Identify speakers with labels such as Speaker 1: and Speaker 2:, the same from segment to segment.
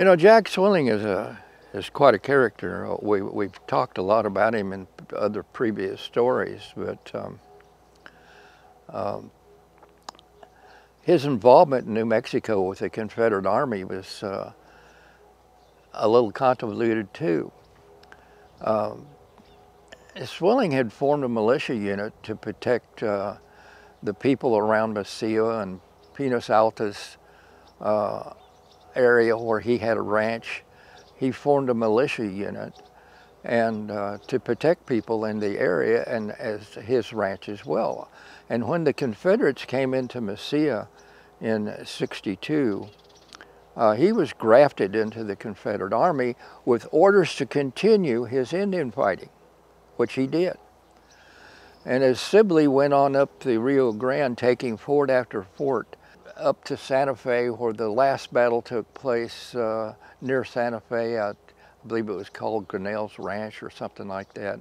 Speaker 1: You know, Jack Swilling is quite a character. We've talked a lot about him in other previous stories, but his involvement in New Mexico with the Confederate Army was a little convoluted too. Swilling had formed a militia unit to protect the people around Mesilla and Pinos Altos area where he had a ranch. He formed a militia unit and to protect people in the area and as his ranch as well. And when the Confederates came into Mesilla in '62, he was grafted into the Confederate Army with orders to continue his Indian fighting, which he did. And as Sibley went on up the Rio Grande, taking fort after fort, up to Santa Fe, where the last battle took place near Santa Fe, I believe it was called Grinnell's Ranch or something like that.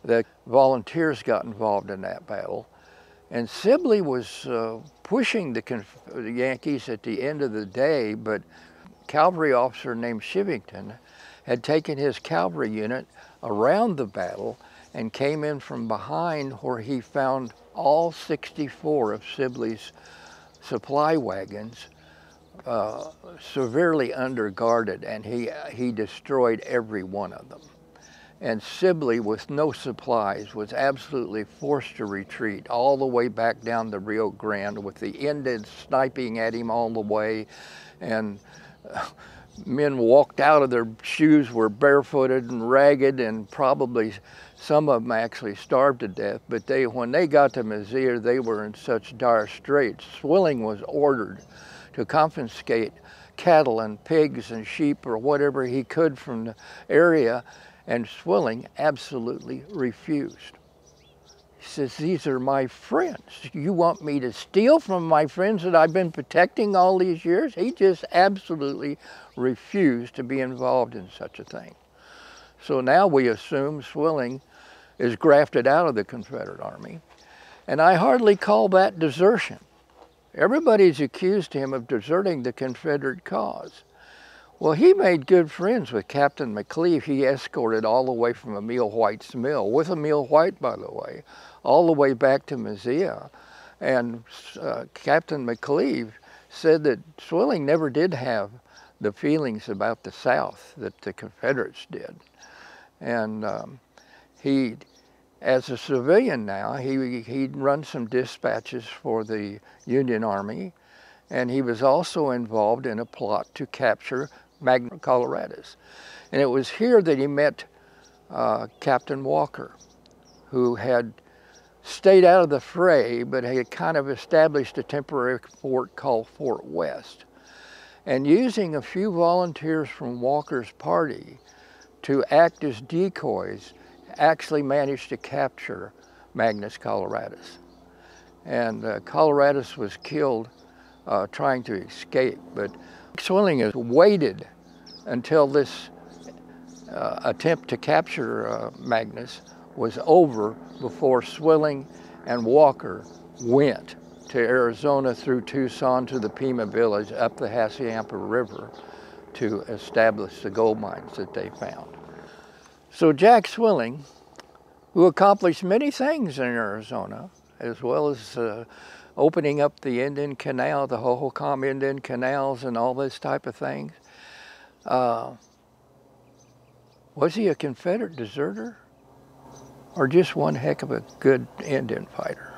Speaker 1: The volunteers got involved in that battle. And Sibley was pushing the Yankees at the end of the day, but a cavalry officer named Shivington had taken his cavalry unit around the battle and came in from behind, where he found all 64 of Sibley's supply wagons severely underguarded, and he destroyed every one of them. And Sibley, with no supplies, was absolutely forced to retreat all the way back down the Rio Grande, with the Indians sniping at him all the way. And men walked out of their shoes, were barefooted and ragged, and probably some of them actually starved to death. But when they got to Mesilla, they were in such dire straits. Swilling was ordered to confiscate cattle and pigs and sheep or whatever he could from the area, and Swilling absolutely refused. He says, "These are my friends. You want me to steal from my friends that I've been protecting all these years?" He just absolutely refused to be involved in such a thing. So now we assume Swilling is grafted out of the Confederate Army, and I hardly call that desertion. Everybody's accused him of deserting the Confederate cause. Well, he made good friends with Captain McLeave. He escorted all the way from Emil White's mill, with Emil White, by the way, all the way back to Mesilla. And Captain McLeave said that Swilling never did have the feelings about the South that the Confederates did. And he, as a civilian now, he'd run some dispatches for the Union Army, and he was also involved in a plot to capture Magna Coloradus. And it was here that he met Captain Walker, who had stayed out of the fray, but had kind of established a temporary fort called Fort West. And using a few volunteers from Walker's party to act as decoys, actually managed to capture Magnus Coloradus. And Coloradus was killed trying to escape, but Swilling has waited until this attempt to capture Magnus was over before Swilling and Walker went to Arizona through Tucson to the Pima Village up the Hassayampa River to establish the gold mines that they found. So Jack Swilling, who accomplished many things in Arizona, as well as opening up the Indian Canal, the Hohokam Indian Canals and all this type of things. Was he a Confederate deserter or just one heck of a good Indian fighter?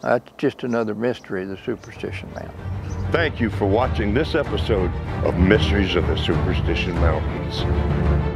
Speaker 1: That's just another mystery of the Superstition Mountains.
Speaker 2: Thank you for watching this episode of Mysteries of the Superstition Mountains.